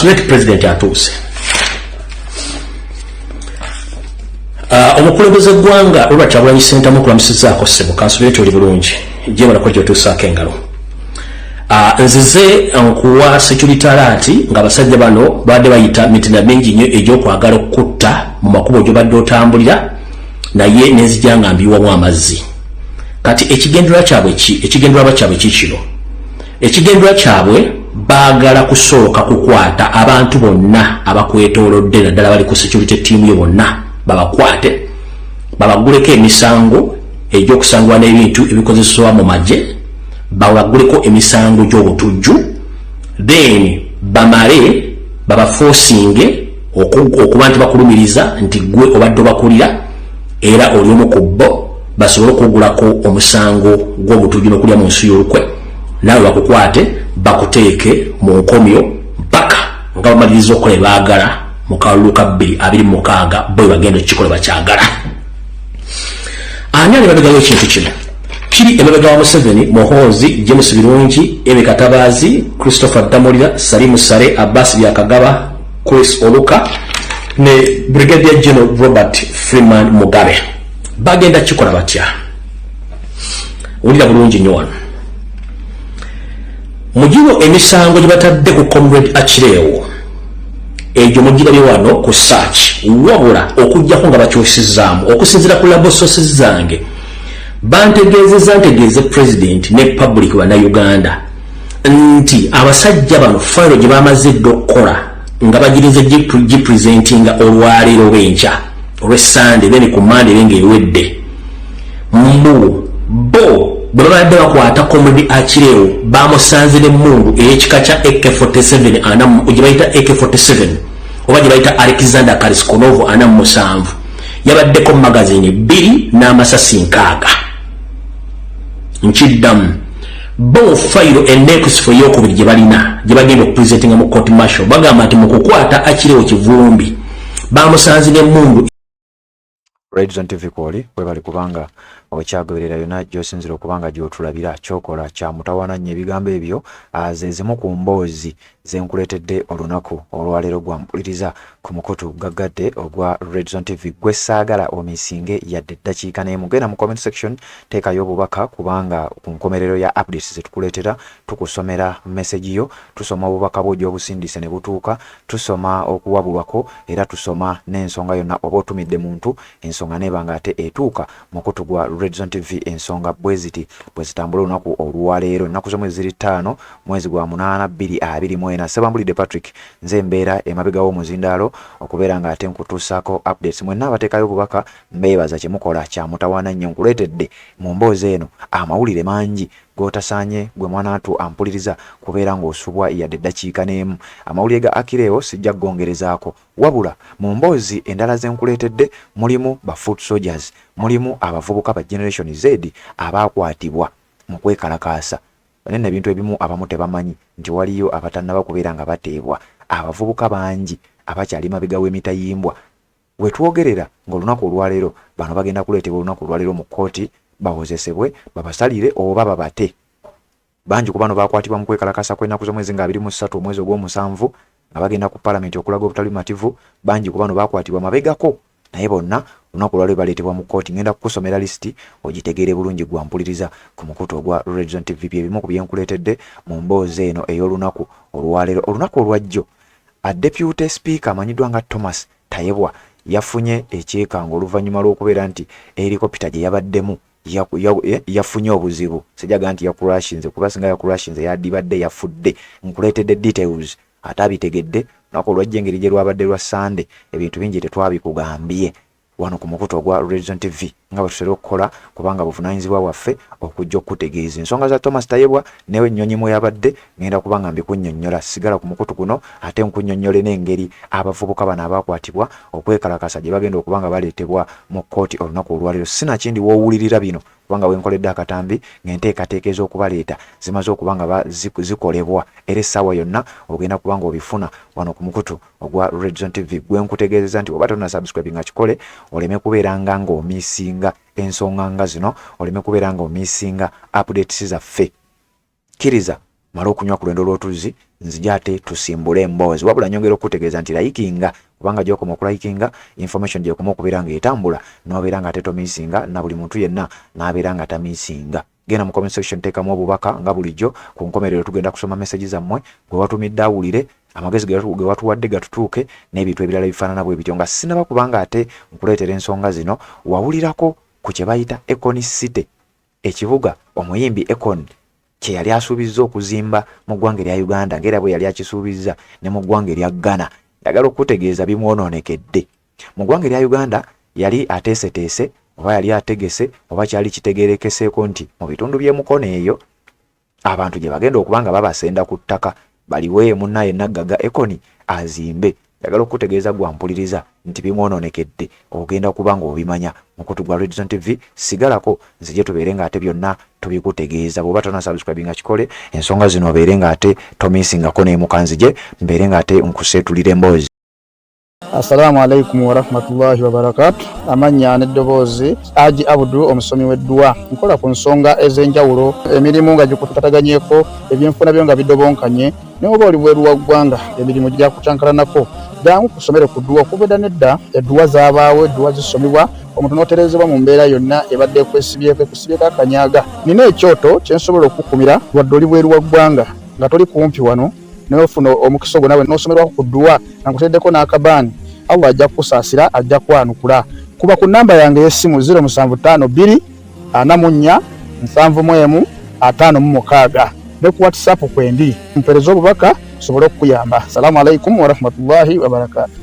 kansulator president atuuse. Omukulembeze gwanga Robert Kyagulanyi Ssentamu kulamusizaako ssebo kansulator oli bulungi gyebalako gyotuusaako engalo. Nzize nkuwa security alert nga basajja bano badde bayita mitina mingi nnyo egy'okwagala okutta mu makubo gy'obadde otambulira naye nenzija nga mbiwamu amazzi. Kati ekigendera kyabwe kikino. Ekigendera kyabwe baagala kusooka kukwata abantu bonna abakwetoolodde naddala bali ku security team yo bonna babakwate babaguleko emisango egy'okusangwa n'ebintu ebikozesebwa mu magye bawaguleko emisango gy'obutujju then bamale babaforcinge okuba nti bakulumiriza nti gwe obadde obakulira era oli omu ku bo basobole okugulako omusango gw'obutujju n'okulya mu nsi y'olukwe nawe bakukwate bakuteeke mu nkomyo mpaka nga bamaliriza okukola baagala mu kalulu ka 2026 bo bagenda okukikola bakyagala. Ani alibagayo ekintu kino kiri emabega wa Museveni, Muhoozi, James Birungi, Ebe Katabazi, Christopher Damulira, Salimu Sale, Abbas Byakagaba, Chris Oluka ne Brigadier General Robert Freeman Mugabe bagenda kikola batya. Ulira bulungi nnyo wano mugiro emisango gye batadde ku Comrade Achirewo egyo mugirabye wano ku search wabula okujjako nga bakyusizaamu okusinzira ku labo sources zange ntegeeze president ne public wa Uganda nti abasajja bano file gye bamaze okukola nga bagirize gipresentinga olwaleero lw'enkya olw'Essande then ku Monday nga ewedde bo bwe babadde bakwata Comrade Achirewo bamusanze n'emmundu ey'ekika kya AK-47 gye bayita AK-47 oba gye bayita Alexander Kariskonov 47 yabaddeko magazini 2 n'amasasi 6 nkiddamu bo fayiro enext for yokubiri gye balina gye bagenda okupresentinga mu court martial bagamba nti mu kukwata Achirewo kivumbi bamusanze n'emmundu. Redzone TV kwoli webali kubanga okyagoberera yona gyosinzira okubanga gyotulabira kyokola kya mutawana nnyo ebigambo ebyo zezimu ku mboozi zenkuletedde olunaku olwaleero gwampuliriza ku mukutu gaggadde ogwa Redzone TV gwe saagala omisinge yadde eddakiika n'emu. Genda mu comment section teekayo obubaka kubanga ku nkomerero ya updates zetukuleetera tukusomera message yo, tusoma obubaka bwo gy'obusindise ne butuuka, tusoma okuwabulwako era tusoma n'ensonga yonna oba otumidde muntu ensonga nebanga ate etuuka mukutu gwa Redzone TV ensonga bweziti bwezitambula olunaku olwaleero ennaku z'omwezi ziri 5 mwezi gwa 8 2024. Sebambulidde Patrick nze mbeera emabega w'omuzindaalo okubeera nga ate nkutuusaako updates mwenna abateekayo obubaka mbeebaza kye mukola kya mutawaana nnyo nkuleetedde mu mboozi eno amawulire mangi gotasaanye gwe mwanatu ampuliriza kubeera ng'osubwa yadde eddakiika n'emu. Amawulire ga Achirewo sijja kugongerezaako wabula mu mboozi endala zenkuleetedde mulimu ba foot soldiers, mulimu abavubuka ba Generation Z abaakwatibwa mu kwekalakaasa nene ebintu ebimu abamu tebamanyi nti waliyo abatannaba kubeera nga bateebwa abavubuka bangi abakyali mabega w'emitayimbwa wetwogerera ng'olunaku olwaleero bano bagenda kuleetebwa olunaku olwaleero mu kkooti bawozesebwe babasalire oba babate. Bangi ku bano bakwatibwa mu kwekalakasa kw'ennaku z'omwezi nga 23 omwezi ogw'omusanvu nga bagenda ku palamenti okulaga obutali mativu. Bangi ku bano bakwatibwa mabegako naye bonna olunaku olwaleero baleetebwa mu kkooti. Ngenda kukusomera lisiti ogitegeere bulungi gwampuliriza ku mukutu ogwa Redzone TV ebimu ku byenkuleetedde mu mboozi eno ey'olunaku olwaleero. Olunaku olwajjo Deputy Speaker amanyiddwa nga Thomas Tayebwa yafunye ekyekango oluvannyuma lw'okubeera nti helikopita gye yabaddemu yafunye obuzibu. Sijaga nti yakurashinze kuba singa yakurashinze yadibadde yafudde. Nkuleetedde details ate abitegedde olunaku olwajja engeri gye lwabadde lwa Sunday ebintu bingi tetwabikugambye wano ku mukutu ogwa Redzone TV nga bwe okukola kubanga buvunaanyizibwa waffe okujja okutegeeza ensonga za Thomas Tayebwa newe ennyonyi mwe yabadde ngenda kubanga mbikunnyonnyola. Sigala ku mukutu guno ate nkunnyonnyole n'engeri abavubuka bano abaakwatibwa okwekalakasa gye bagenda okubanga baleetebwa mu kkooti olunaku olwaleero. Sinakindi woowulirira bino kubanga wenkoledde akatambi ng'enteekateeka ez'okubaleeta zimaze okubanga zikolebwa era essaawa yonna ogenda kubanga obifuna wano ku mukutu ogwa Redzone TV gwe nkutegeezeza nti oba tonna subscribe nga kikole oleme kubeera nga omiisinga ensonga nga zino, oleme kubeera nga omiisinga updates zaffe. Kkiriza mala okunywa ku lwendo lw'otuzzi nzija ate tusimbule emboozi wabula nyongera okutegeeza nti layikinga kubanga gy'okoma okulayikinga information gy'ekoma okubeera ng'etambula n'obeera nga ate tomiisinga na buli muntu yenna n'abeera nga tamiisinga. Genda mu comment section teekamu obubaka nga bulijjo ku nkomerero tugenda kusoma message zammwe gwe watumidde awulire amagezi ge watuwadde gatutuuke n'ebintu ebirala bifaanana bwe bityo nga sinaba kubanga ate nkuleetera ensonga zino wawulirako ku kye bayita Akon City ekibuga omuyimbi Akon kye yali asuubizza okuzimba mu ggwanga erya Uganda ng'era bwe yali akisuubizza ne mu ggwanga erya Ghana. Njagala okutegeeza bimwonoonekedde. Mu ggwanga erya Uganda yali ateeseteese oba yali ategese oba kyali kitegeerekeseeko nti mu bitundu by'emukono eyo abantu gye bagenda okubanga babasenda ku ttaka baliwe munnaye naggaga Akon azimbe. Njagala okutegeeza gwampuliriza nti bimwonoonekedde ogenda kubanga obimanya mukutu gwa Red Zone TV. Sigalako nzije tubeere nga ate byonna tubikutegeeza. Bw'oba tona subscribe nga kikole ensonga zino obeere nga ate tomiisingako n'emukanzije mbeere nga ate nkuseetulira emboozi. Assalamu alaikum wa rahmatullahi wa barakatuh. Amanya n'eddoboozi Haji Abdu omusomi w'edduwa. Nkola ku nsonga ez'enjawulo emirimu nga gikutataganyeko ebyenfuna byo nga bidobonkanye n'oba oli bweru wa ggwanga emirimu gya kucankalanako jangu kusomere ku dduwa okubeda nedda edduwa zaabaawo edduwa zisomebwa omuntu n'oterezebwa mu mbeera yonna ebadde ekwesibyeko ekusibyeko akanyaaga. Nina ekyoto kye nsobola okukumira wadde oli bweru wa ggwanga nga toli kumpi wano n'ofuna omukisa ogwo nawe n'osomerwako ku dduwa nga nkuteddeko n'akabaani Allah ajja kusaasira ajja kwanukula. Kuba ku namba yange y'essimu 0752 44 71 56 ne ku WhatsApp kwendi mpereza obubaka sobole okuyamba. Assalamu alaikum wa rahmatullahi wa barakatuh.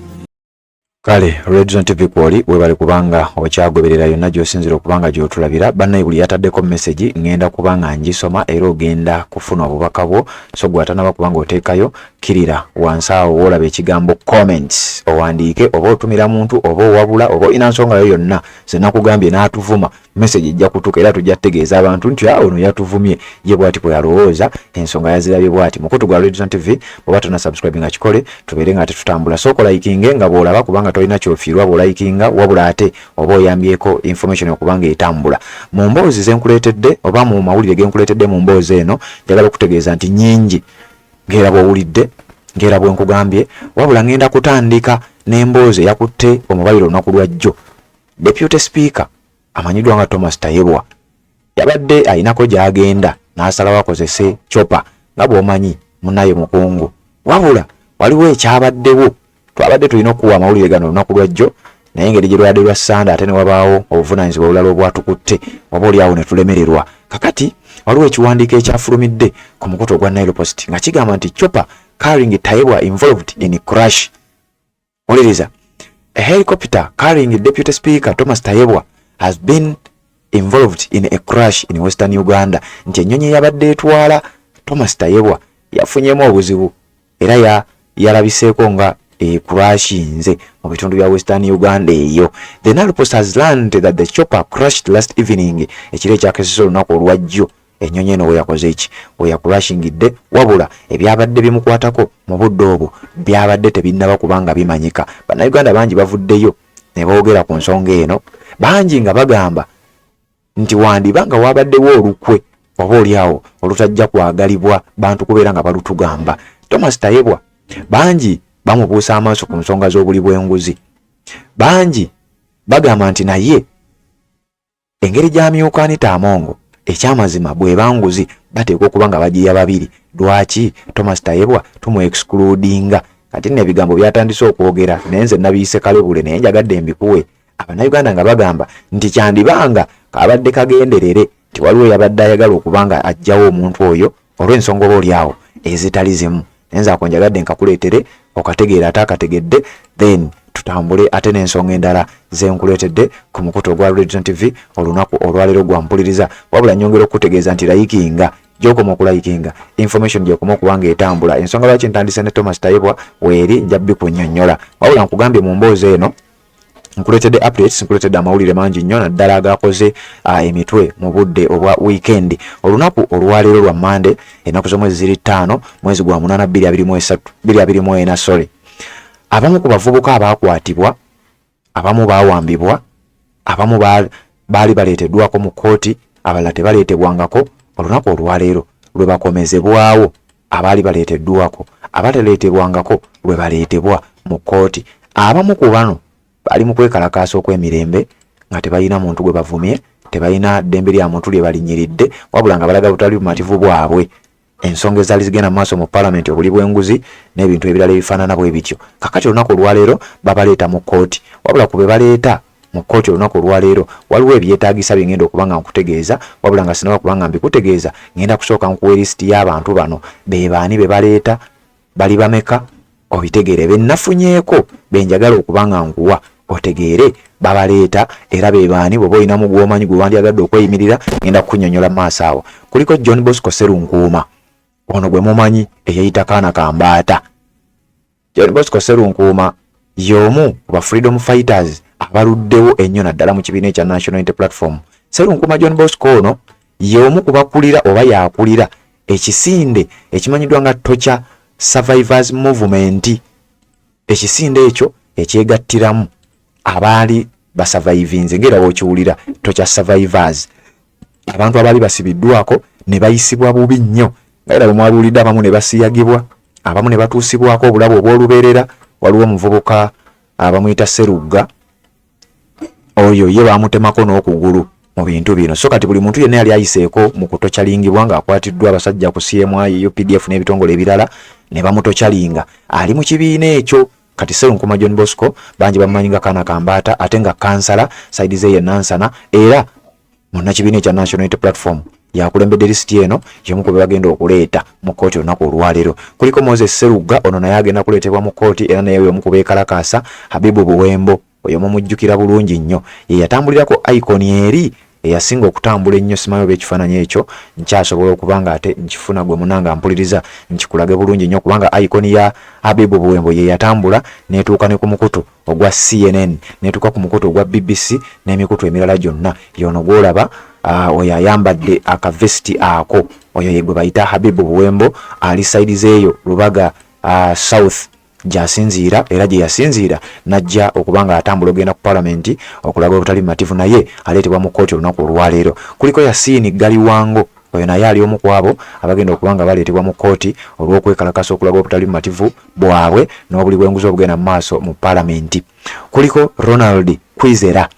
Kale Red Zone TV kwoli webale kubanga okyagoberera yonna gy'osinzira okubanga gy'otulabira bannaye buli yataddeko message ngenda kubanga ngisoma era ogenda kufuna obubaka bwo so gwatanaba kubanga oteekayo kirira wansi awo woolaba ekigambo comments owandiike oba otumira muntu oba owabula oba ina nsonga yo yonna ze nakugambye n'atuvuma message ejja kutuuka era tujja kutegeeza abantu nti ono yatuvumye ye bw'ati bwe yalowooza ensonga yazirabye bw'ati. Mukutu gwa Red Zone TV bw'oba tona subscribe nga kikole tubeere nga tetutambula sooka likinge nga bw'olaba kubanga tolina kyofiirwa bw'olayikinga wabula ate oba oyambyeko information okubanga etambula. Mu mboozi ze nkuleetedde oba mu mawulire ge nkuleetedde mu mboozi eno njagala okutegeeza nti nnyingi ng'era bw'owulidde ng'era bwe nkugambye wabula ngenda kutandika n'emboozi eyakutte omubalire olunaku lwa jjo. Deputy Speaker amanyiddwa nga Thomas Tayebwa yabadde ayinako gy'agenda n'asalawo akozese chopa nga bw'omanyi munnaye mukungu wabula waliwo ekyabaddewo twabadde tulina okuwa amawulire gano olunaku lwa jjo naye engeri gye lwadde lwa Sande ate ne wabaawo obuvunaanyizibwa obulala obwatukutte oba oli awo ne tulemererwa. Kakati waliwo ekiwandiiko ekyafulumidde ku mukutu ogwa Nile Post nga kigamba nti chopa carrying Tayebwa involved in crash. Oliriza, a helicopter carrying Deputy Speaker Thomas Tayebwa has been involved in a crash in Western Uganda. Nti ennyonyi yabadde etwala Thomas Tayebwa yafunyemu obuzibu era yalabiseeko nga crashinze mu bitundu bya Western Uganda eyo. The Nile Post has learned that the chopper crashed last evening. Ekiro ekyakesesa olunaku olwajjo ennyonyi eno weyakoze eki weyakurashingidde wabula ebyabadde bimukwatako mu budde obwo byabadde tebinnaba kubanga bimanyika. Bannayuganda bangi bavuddeyo ne boogera ku nsonga eno bangi nga bagamba nti wandibanga wabaddewo olukwe oba oliawo olutajja kwagalibwa bantu kubeera nga balutugamba. Thomas Tayebwa bangi bamubuusa amaaso ku nsonga z'obuli bw'enguzi. Bangi bagamba nti naye engeri gy'amyuka Anita Amongo ekyamazima bwe banguzi bateekwa okuba nga bagiya babiri. Lwaki Thomas Tayebwa tumu-excludinga? Kati nno ebigambo byatandise okwogera naye nze nabiyise kalebule naye njagadde mbikuwe. Abannayuganda nga bagamba nti kyandibanga kabadde kagenderere nti waliwo yabadde ayagala okubanga ajjawo omuntu oyo olw'ensonga oba oliawo ezitali zimu. Naye nze ako njagadde nkakuleetere okategeera ate akategedde then tutambule ate n'ensonga endala ze nkuleetedde ku mukutu ogwa Red Zone TV olunaku olwaleero gwampuliriza. Wabula nyongera okutegeeza nti layikinga gy'okoma okulayikinga information gy'okoma okubanga etambula. Ensonga lwaki ntandise ne Thomas Tayebwa weeri nja bikunnyonnyola wabula nkugambye mu mboozi eno nkuleetedde updates nkuleetedde amawulire mangi nnyo naddala agakoze emitwe mu budde obwa weekend. Olunaku olwaleero lwa Monday ennaku z'omwezi ziri 5 mwezi gwa 8 2024 sorry. Abamu ku bavubuka abaakwatibwa abamu baawambibwa abamu baali baleeteddwako mu kkooti abalala tebaleetebwangako olunaku olwaleero lwe bakomezebwawo abaali baleeteddwako abataleetebwangako lwe baleetebwa mu kkooti. Abamu ku bano bali mu kwekalakaasa okw'emirembe nga tebalina muntu gwe bavumye, tebalina ddembe lya muntu lye balinyiridde, wabula nga balaga butali bumativu bwabwe. Ensonga ezaali zigenda maaso mu Parliament obuli bw'enguzi n'ebintu ebirala ebifaanana bwe bityo. Kakati olunaku olwaleero babaleeta mu kkooti, wabula ku be baleeta mu kkooti olunaku olwaleero waliwo ebyetaagisa bye ngenda okuba nga nkutegeeza, wabula nga sinaba kuba nga mbikutegeeza ngenda kusooka nkuwa lisiti y'abantu bano be baani be baleeta, bali bameka, obitegeere. Be nafunyeeko be njagala okuba nga nkuwa otegeere babaleeta era be baani. Bw'oba olinamu gw'omanyi gwe wandyagadde okweyimirira ngenda kukunnyonnyola maaso awo. Kuliko John Bosco Sserunkuuma, ono gwe mumanyi eyayita Kaana Kambaata. John Bosco Sserunkuuma y'omu ku ba freedom fighters abaluddewo ennyo naddala mu kibiina ekya National Unity Platform. Sserunkuuma John Bosco ono y'omu ku bakulira oba yakulira ekisinde ekimanyiddwa nga Torture Survivors Movement. Ekisinde ekyo ekyegattiramu abaali basavayivinze ngera bw'okiwulira Torture Survivors, abantu abaali basibiddwako ne bayisibwa bubi nnyo nga bwe mwabulidde, abamu ne basiyagibwa, abamu ne batuusibwako obulabu obw'olubeerera. Waliwo omuvubuka abamuyita Sserugga, oyo ye baamutemako n'okugulu mu bintu bino. So kati buli muntu yenna yali ayiseeko mu kutocalingibwa ng'akwatiddwa abasajja ku CMI, UPDF n'ebitongole ebirala ne bamutoccalinga. Ali mu kibiina ekyo. Kati Sserunkuuma John Bosco bangi bamumanyi nga Kaana Kambaata, ate nga kansala saidi ze ye Nansana, era munnakibiina ekya National Unity Platform yakulembedde lisiti eno y'omu ku be bagenda okuleeta mu kkooti olunaku olwaleero. Kuliko Moses Sserugga, ono naye agenda kuleetebwa mu kkooti era naye y'omu ku beekalakaasa. Habibu Buwembo, oyo mumujjukira bulungi nnyo, ye yatambulirako iconi eri eyasinga okutambula ennyo. Simanyi oba ekifaananyi ekyo nkyasobola okuba nga ate nkifuna gwe munanga mpuliriza nkikulage bulungi nnyo, kubanga iconi ya Habibu Buwembo ye yatambula netuuka ne ku mukutu ogwa CNN, netuuka ku mukutu ogwa BBC n'emikutu emirala gyonna. Yono gwolaba oyo ayambadde akavesiti ako, oyo ye gwe bayita Habibu Buwembo, ali saidi zeeyo Lubaga South gyasinziira, era gye yasinziira najja okuba nga atambula ogenda ku Parliament okulaga obutali bumativu, naye aleetebwa mu kkooti olunaku olwaleero. Kuliko Yasiini Galiwango, oyo naye ali omu ku abo abagenda okuba nga baleetebwa mu kkooti olw'okwekalakasa okulaga obutali bumativu bwabwe n'obuli bw'enguzi obugenda mu maaso mu Parliament. Kuliko Ronald Kwizera,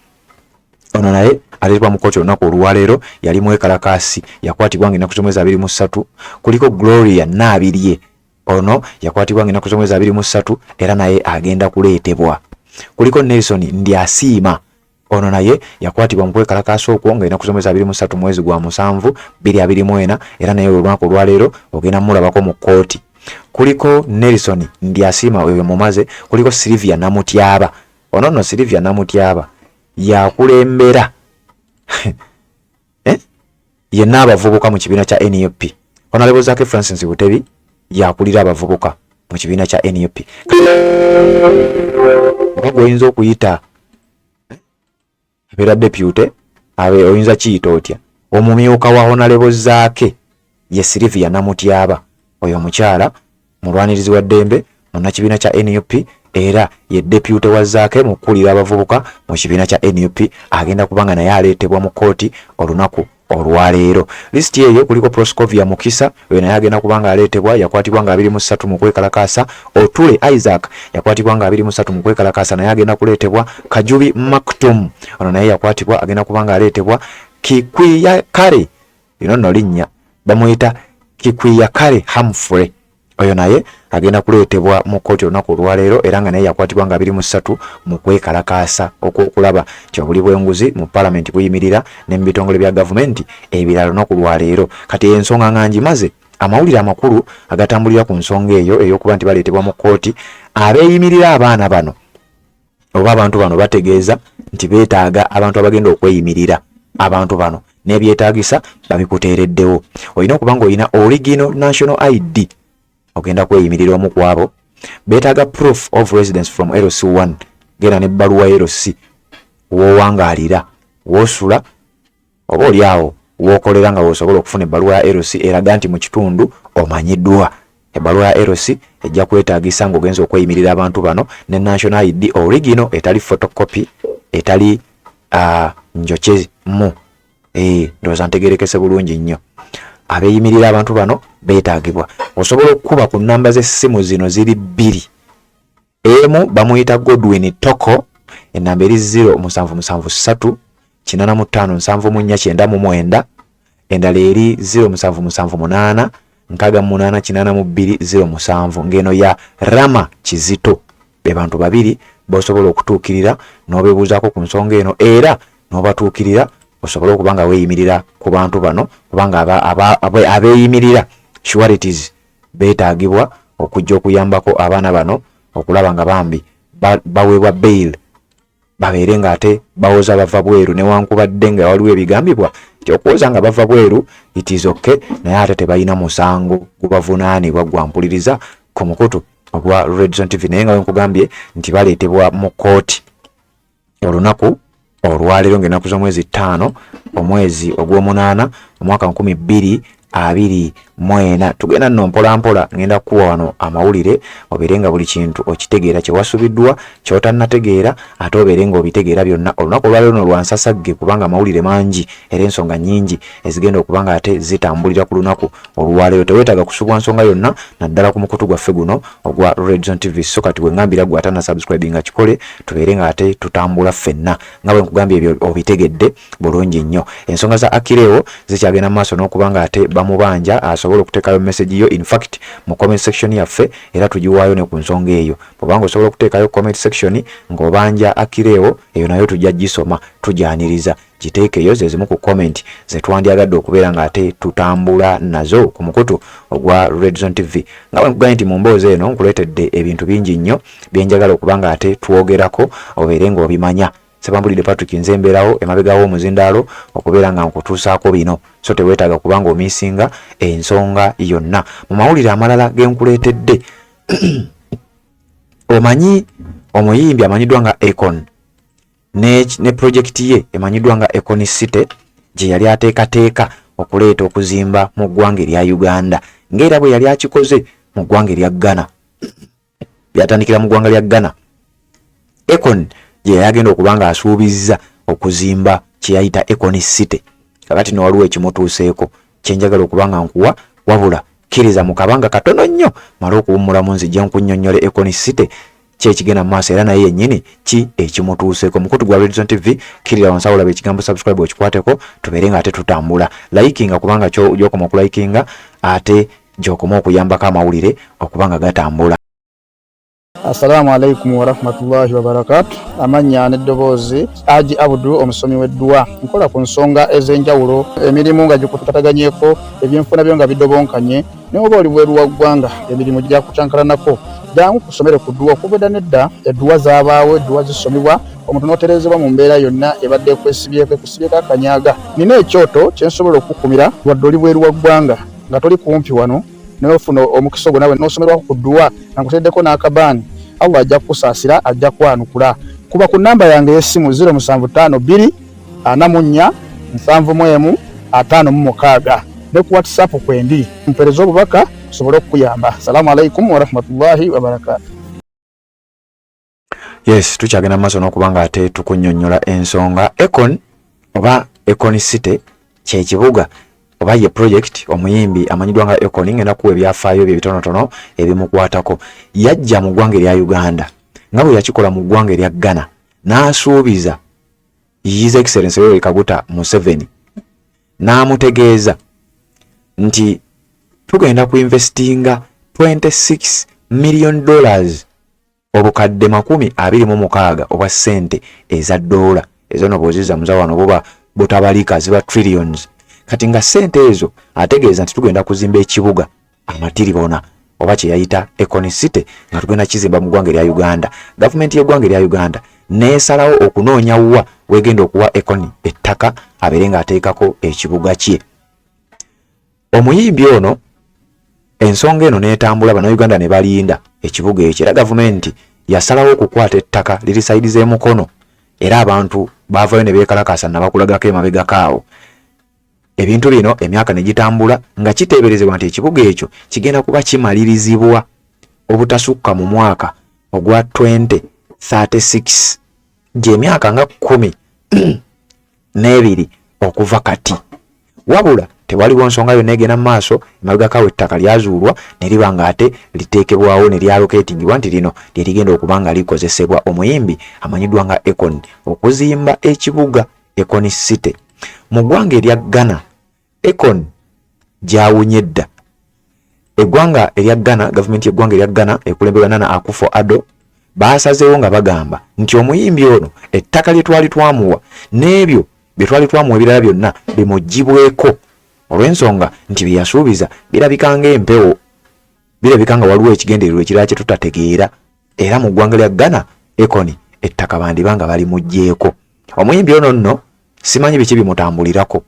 ono naye aleetebwa mu kkooti olunaku olwaleero, yali mwekalakaasi, yakwatibwa ng'ennaku z'omwezi 23. Kuliko Gloria Nabirye, ono yakwatibwa ng'ennaku z'omwezi 23 era naye agenda kuleetebwa. Kuliko Nelson Ndyasiima, ono naye yakwatibwa mu kwekalakaasa okwo ng'ennaku z'omwezi 23 mwezi gwa 7 2024 era naye olunaku olwaleero ogenda mulabako mu kkooti. Kuliko Nelson Ndyasiima oyo mumaze. Kuliko Sylvia Namutyaba, ono nno Sylvia Namutyaba yakulembera yenna abavubuka mu kibiina kya NUP. Honorable Zaake Francis Butebi yakulira abavubuka mu kibiina kya NUP. Oba oyinza okuyita abeera deputy, oyinza kiyita otya, omumyuka wa Honorable Zaake ye Sylvia Namutyaba, oyo omukyala mulwanirizi wa ddembe munnakibiina kya NUP era ye deputy wa Zaake mu kukulira abavubuka mu kibiina kya NUP, agenda kubanga naye aleetebwa mu kkooti olunaku olwaleero. Lisiti eyo kuliko Proscovia Mukisa, oyo naye agenda kubanga aleetebwa, yakwatibwa nga 23 mu kwekalakaasa. Otule Isaac yakwatibwa nga 23 mu kwekalakaasa, naye agenda kuleetebwa. Kajubi Maktum, ono naye yakwatibwa, agenda kubanga aleetebwa. Kikwiya Kare, lino nno linnya bamuyita Kikwiya Kare Humphrey, oyo naye agenda kuleetebwa mu kkooti olunaku olwaleero era nga naye yakwatibwa nga 23 mu kwekalakaasa okwokulaba nti obuli bw'enguzi mu Parliament buyimirira ne mu bitongole bya gavumenti ebirala olunaku lwaleero. Kati ensonga nga ngimaze, amawulire amakulu agatambulira ku nsonga eyo ey'okuba nti baleetebwa mu kkooti, abeeyimirira abaana bano oba abantu bano bategeeza nti beetaaga abantu abagenda okweyimirira. Abantu bano n'ebyetaagisa babikuteereddewo. Olina okuba nga olina original national ID ogenda kweyimirira omu ku abo. Beetaaga proof of residence from LC1, genda n'ebbaluwa LC w'owangaalira, w'osula oba oli awo w'okolera nga w'osobola okufuna ebbaluwa ya LC eraga nti mu kitundu omanyiddwa. Ebbaluwa ya LC ejja kwetaagisa ng'ogenza okweyimirira abantu bano ne national ID original etali photocopy, etali njokye mu ndowooza ntegeerekese bulungi nnyo. abeeyimirira abantu bano beetaagibwa. Osobola okukuba ku nnamba z'essimu zino ziri 2. Emu bamuyita Godwin Toko, ennamba eri 0773 8574999, endala eri 0778 6888207, ngeno ya Rama Kizito. Be bantu babiri bosobola okutuukirira n'obeebuuzaako ku nsonga eno, era n'obatuukirira osobola okuba nga weeyimirira ku bantu bano, kubanga abeeyimirira sureties beetaagibwa okujja okuyambako abaana bano okulaba nga bambi baweebwa bail, babeere nga ate bawoza bava bweru, newankubadde nga waliwo ebigambibwa nti okuwoza nga bava bweru it is okay, naye ate tebalina musango gubavunaanibwa gwa mpuliriza ku mukutu ogwa Red Zone TV. Naye nga wenkugambye nti baleetebwa mu kooti olunaku olwaleero ng'ennaku z'omwezi 5 omwezi ogw'omunaana omwaka 2024. Tugenda nno mpolampola, ngenda kuwa wano amawulire obeere nga buli kintu okitegeera kye wasubiddwa, ky'otannategeera ate obeere nga obitegeera byonna. Olunaku olwaleero no lwansasagge kubanga amawulire mangi era ensonga nnyingi ezigenda okuba nga ate zitambulira ku lunaku olwaleero. Teweetaaga kusubwa nsonga yonna naddala ku mukutu gwaffe guno ogwa Red Zone TV. So kati we ngambira gwe atanna subscribe nga kikole, tubeere nga ate tutambula ffenna nga bwe nkugambye ebyo obitegedde bulungi nnyo. Ensonga za Akireo zikyagenda mu maaso n'okuba nga ate bamubanja asobola okuteekayo message yo in fact mu comment section yaffe, era tugiwaayo ne ku nsonga eyo. Bw'obanga osobola okuteekayo comment section ng'obanja Akireo, eyo nayo tujja gisoma tujyaniriza. Giteekeyo ze zimu ku comment ze twandyagadde okubeera nga ate tutambula nazo ku mukutu ogwa Red Zone TV. Nga bwe nkugambye nti mu mboozi eno nkuleetedde ebintu bingi nnyo byenjagala okuba nga ate twogerako obeere ng'obimanya. Sebambulidde Patrick Nzemberawo emabegawo omuzindaalo okubeera nga nkutuusaako bino, so teweetaaga kubanga omisinga ensonga yonna. Mu mawulire amalala genkuleetedde omanyi omuyimbi amanyiddwa nga Akon ne projekiti ye emanyiddwa nga Akon City gye yali ateekateeka okuleeta okuzimba mu ggwanga erya Uganda, ng'era bwe yali akikoze mu ggwanga erya Ghana. Byatandikira mu ggwanga lya Ghana. Akon gye yagenda okuba nga asuubizza okuzimba kye yayita Akon City. Kakati no waliwo ekimutuuseeko kyenjagala okuba nga nkuwa, wabula kkiriza mu kabanga katono nnyo mala okuwummulamu nzijja nkunnyonnyole Akon City kyekigenda mu maaso era naye yennyini ki ekimutuuseeko. Mukutu gwa Red Zone TV, kirira wansi olaba ekigambo subscribe okikwateko tubeere nga ate tutambula. Likinga kubanga gy'okoma okulikinga ate gy'okoma okuyambako amawulire okuba nga gatambula. Assalamu alaikum warahmatullahi wabarakatuh. Amannya n'eddoboozi Haji Abdu omusomi w'eddwa. Nkola ku nsonga ez'enjawulo, emirimu nga gikutataganyeko, ebyenfuna byo nga bidobonkanye, ne oba oli bweru wa ggwanga emirimu gya kucankalanako. Jangu kusomere ku ddwa. Okubeda nedda edduwa zaabaawo, edduwa zisomibwa, omuntu n'oterezebwa mu mbeera yonna ebadde ekwesibyeko akanyaaga. Nina ekyoto kye nsobola okukumira wadde oli bweru wa ggwanga nga toli kumpi wano, n'ofuna omukisa ogwo nawe n'osomerwako ku ddwa nga nkuteddeko n'akabaani. Allah ajja kukusaasira, ajja kwanukula. Kuba ku nnamba yange y'essimu 0752 44 71 56 ne ku WhatsApp kwendi mpereza obubaka sobole okukuyamba. Assalamu alaikum warahmatullahi wabarakatuh. Yes, tukyagenda mu maaso n'okuba nga ate tukunnyonnyola ensonga. Akon oba Akon City kye kibuga oba ye project omuyimbi amanyiddwa nga Akon, ngenda kuwa ebyafaayo bye bitonotono ebimukwatako. Yajja mu ggwanga erya Uganda nga bwe yakikola mu ggwanga erya Ghana, n'asuubiza His Excellency Yoweri Kaguta Museveni, n'amutegeeza nti tugenda ku investinga $26 million, obukadde 26 obwa ssente eza dola. Ezo no bw'ozizza muzawano buba butabalika, ziba trillions. Kati nga ssente ezo ategeeza nti tugenda kuzimba ekibuga amatiribona oba kye yayita Akon City nga tugenda kizimba mu ggwanga erya Uganda. Gavumenti y'eggwanga erya Uganda neesalawo okunoonya wa wegenda okuwa Akon ettaka abeere nga ateekako ekibuga kye. Omuyimbi ono ensonga eno neetambula, bannayuganda ne balinda ekibuga ekyo, era gavumenti yasalawo okukwata ettaka lirisaidize mukono, era abantu baavayo ne beekalakasa nabakulagako emabegakaawo. Ebintu bino emyaka ne gitambula nga kiteeberezebwa nti ekibuga ekyo kigenda kuba kimalirizibwa obutasukka mu mwaka ogwa 2036, gy'emyaka nga 12 okuva kati. Wabula tewaliwo nsonga yonna egenda mu maaso emabegakawo ettaka lyazuulwa ne liba nga ate liteekebwawo ne lyaloketingibwa nti lino lye ligenda okuba nga likozesebwa omuyimbi amanyiddwa nga Akon okuzimba ekibuga Akon City mu ggwanga erya Ghana. Akon gyawunye dda. Eggwanga erya Ghana, gavumenti y'eggwanga erya Ghana ekulembebwa Nana Akufo-Addo baasazeewo nga bagamba nti omuyimbi ono ettaka lye twali twamuwa n'ebyo bye twali twamuwa ebirala byonna bimugibweko olw'ensonga nti bye yasuubiza birabika ng'empewo, birabika nga waliwo ekigendererwa ekirala kye tutategeera, era mu ggwanga lya Ghana Akon ettaka bandiba nga balimuggyeko. Omuyimbi ono nno simanyi biki bimutambulirako,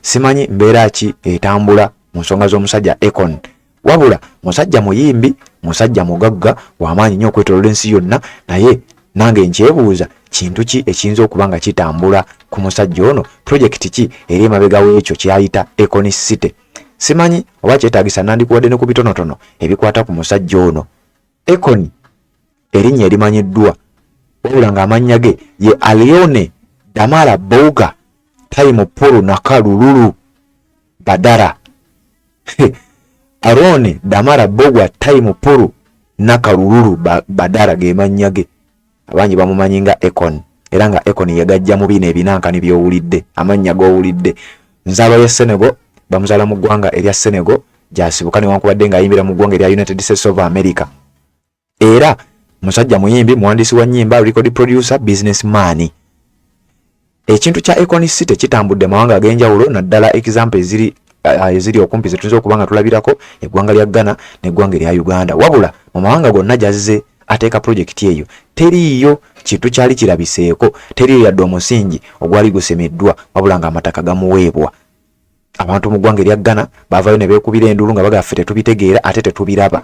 simanyi mbeera ki etambula mu nsonga z'omusajja Akon, wabula musajja muyimbi, musajja mugagga w'amaanyi nnyo okwetooloola ensi yonna, naye nange nkyebuuza kintu ki ekiyinza okuba nga kitambula ku musajja ono, projekiti ki eri emabega w'ekyo kyayita Akon City. Simanyi oba kyetaagisa nandikuwadde ne ku bitonotono ebikwata ku musajja ono. Akon erinnya erimanyiddwa wabula ng'amannya ge ye Alione Damara Bouga Time Puru Nakalululu Badara. Arone Damara Bouga Time Puru Nakalululu Badara ge mannya ge. Abangi bamumanyi nga Akon, era nga Akon yagajja mu bino ebinankani by'owulidde, amannya g'owulidde. Nzaalo ya Senegal, bamuzaala mu ggwanga erya Senegal, gyasibuka newankubadde ng'ayimbira mu ggwanga erya United States of America. Era musajja muyimbi, muwandiisi wa nnyimba, record producer, businessman. Ekintu kya Akon City kitambudde mawanga ag'enjawulo, naddala example eziri okumpi zetulinza okuba nga tulabirako eggwanga lya Ghana n'eggwanga erya Uganda. Wabula mu mawanga gonna gyazze ateeka projekiti eyo teriiyo kintu kyali kirabiseeko, teriiyo yadde omusingi ogwali gusemeddwa, wabula ng'amataka gamuweebwa. Abantu mu ggwanga erya Ghana baavayo ne beekubira enduulu nga bagaffe tetubitegeera ate tetubiraba.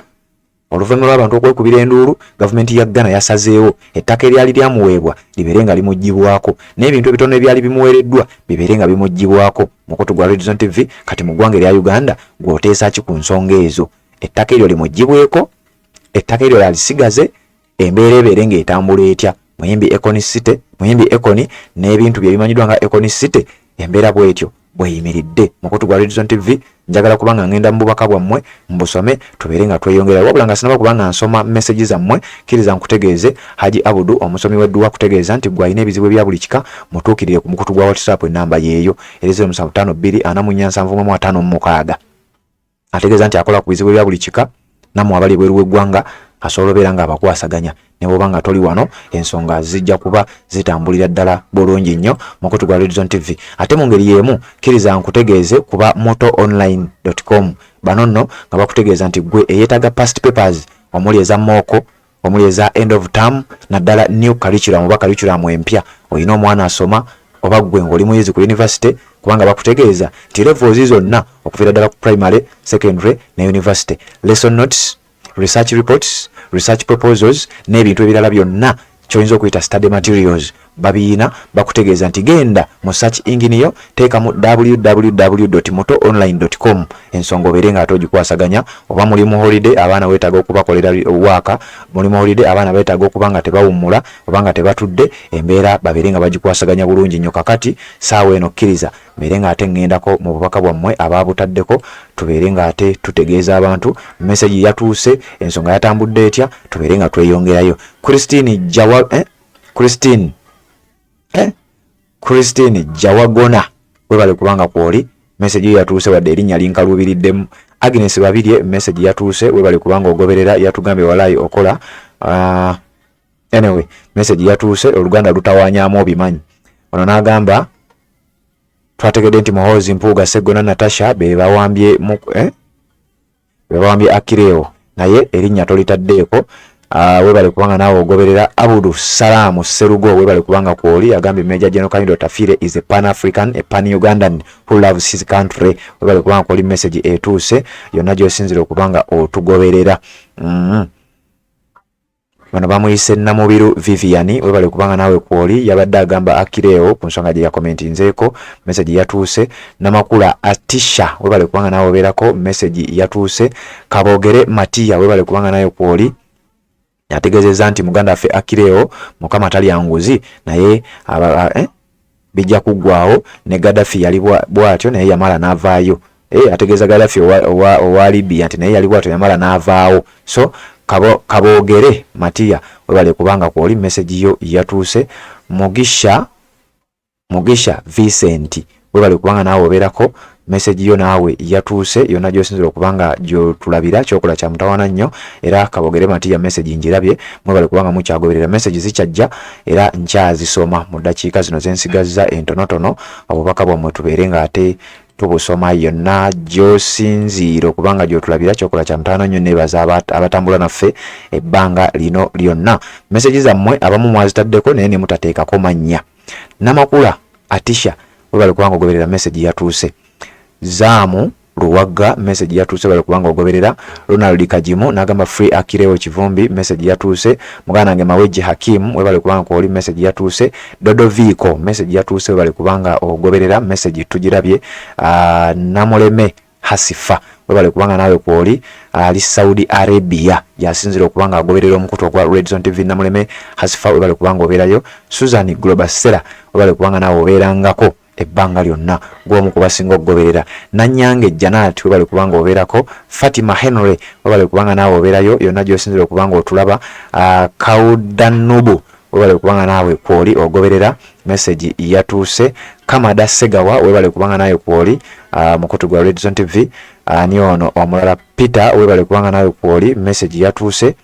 Oluvannyuma lw'abantu okwekubira enduulu, gavumenti ya Ghana yasazeewo ettaka eryali lyamuweebwa libeere nga limuggyibwako, n'ebintu ebitono ebyali bimuweereddwa bibeere nga bimuggyibwako. Mukutu gwa Red Zone TV kati mu ggwanga erya Uganda gw'oteesa ki ku nsonga ezo? Ettaka eryo limuggyibweko, ettaka eryo yalisigaze, embeera ebeere ng'etambula etya? Muyimbi Akon City, muyimbi Akon n'ebintu bye bimanyiddwa nga Akon City, embeera bw'etyo bweyimiridde. Mukutu gwa Red Zone TV njagala kubanga ngenda mu bubaka bwammwe mbusome tubeere nga tweyongera, wabula nga sinaba kubanga nsoma message zammwe kkiriza nkutegeeze Haji Abudu omusomi w'edduwa kutegeeza nti gwalina ebizibu ebya buli kika mutuukirire ku mukutu gwa WhatsApp ennamba yeeyo 0752 ategeeza nti akola ku bizibu ebya buli kika nammwe abali bweru w'eggwanga asobola obeera nga abakwasaganya ne bwoba nga toli wano ensonga zijja kuba zitambulira ddala bulungi nnyo mukutu gwa Red Zone TV. Ate mu ngeri y'emu kkiriza nkutegeeze kuba motoonline.com bano nno nga bakutegeeza nti gwe eyeetaaga past papers omuli eza mooko, omuli eza end of term naddala new curriculum oba curriculum empya, olina omwana asoma oba gwe ng'oli muyizi ku university, kubanga bakutegeeza nti levels zonna okuviira ddala ku primary, secondary ne university, lesson notes, research reports, research proposals n'ebintu ebirala byonna ky'oyinza okuyita study materials babiina bakutegeeza nti genda mu search engine yo teekamu www.motoonline.com ensonga obeere nga ate ogikwasaganya. Oba muli mu holiday abaana weetaaga okubakolera waaka, muli mu holiday abaana beetaaga okuba nga tebawummula oba nga tebatudde, embeera babeere nga bagikwasaganya bulungi nnyo. Kakati saawa eno kkiriza mbeere nga ate ngendako mu bubaka bwammwe abaabutaddeko, tubeere nga ate tutegeeza abantu message yatuuse, ensonga yatambudde etya, tubeere nga tweyongerayo. Christine Jawagona webale kubanga kwoli message yatuuse wadde erinnya linkalubiriddemu. Agnes Babirye message yatuuse webale kubanga ogoberera yatugambye walayi okola anyway message yatuuse oluganda lutawanyamu obimanyi. Ono n'agamba twategedde nti Muhoozi Mpuuga Sseggona Natasha bebawambye Akireo naye erinnya tolitaddeeko. Webale kubanga naawe ogoberera. Abudu Salamu Serugo webale kubanga kwoli agambye Major General Kayindo Tafire is a Pan-African, a Pan-Ugandan who loves his country. Webale kubanga kwoli message etuuse yonna gy'osinzira okubanga otugoberera. Bano bamuyise Namubiru Vivian webale kubanga naawe kwoli yabadde agamba Akireo ku nsonga gye yakomentinzeeko, message yatuuse. Namakula Atisha webale kubanga naawe obeerako, message yatuuse. Kabogere Matiya webale kubanga naawe kwoli yategeezezza nti muganda affe Akireo mukama tali yanguzi naye bijja kuggwaawo ne Gaddafi yali bw'atyo naye yamala n'avaayo. Ategeeza Gaddafi owa Libya nti naye yali bw'atyo yamala n'avaawo. So kaboogere Matiya webale kubanga kwoli message yo yatuuse. Mugisha Vincent webale kubanga naawe obeerako message yo naawe yatuuse yonna gy'osinzira okubanga gy'otulabira kyokola kya mutawaana nnyo era kaboogere Matiya message njirabye mwebale kubanga mukyagoberera message zikyajja era nkyazisoma mu ddakiika zino zensigazza entonotono obubaka bwammwe tubeere ng'ate tubusoma yonna gy'osinziira okubanga gy'otulabira kyokola kya mutawaana nnyo neebaza abatambula naffe ebbanga lino lyonna. Message zammwe abamu mwazitaddeko naye ne mutateekako mannya. Namakula Atisha webale kubanga ogoberera message yatuuse. Zaamu Luwagga message yatuuse bale kubanga ogoberera. Ronald Kajimu n'agamba Free Akirewo Kivumbi message yatuuse. Muganda wange Maweji Hakim webale kubanga kwoli message yatuuse. Dodo Viko message yatuuse webale kubanga ogoberera message tugirabye. Namuleme Hasifa webale kubanga nawe kwoli ali Saudi Arabia yasinzira okubanga agoberera omukutu gwa Red Zone TV. Namuleme Hasifa webale kubanga obeerayo. Susan Globasera webale kubanga nawe obeerangako ebbanga lyonna gwomu kubasinga okugoberera. Nanyange Janat webale kubanga obeerako. Fatima Henry webale kubanga nawe obeerayo yonna gy'osinzira okubanga otulaba. Kaudanubu webale kubanga nawe kwoli ogoberera message yatuuse. Kamada Segawa webale kubanga nawe kwoli mukutu gwa Red Zone TV. Ni ono omulala Peter webale kubanga nawe kwoli message yatuuse.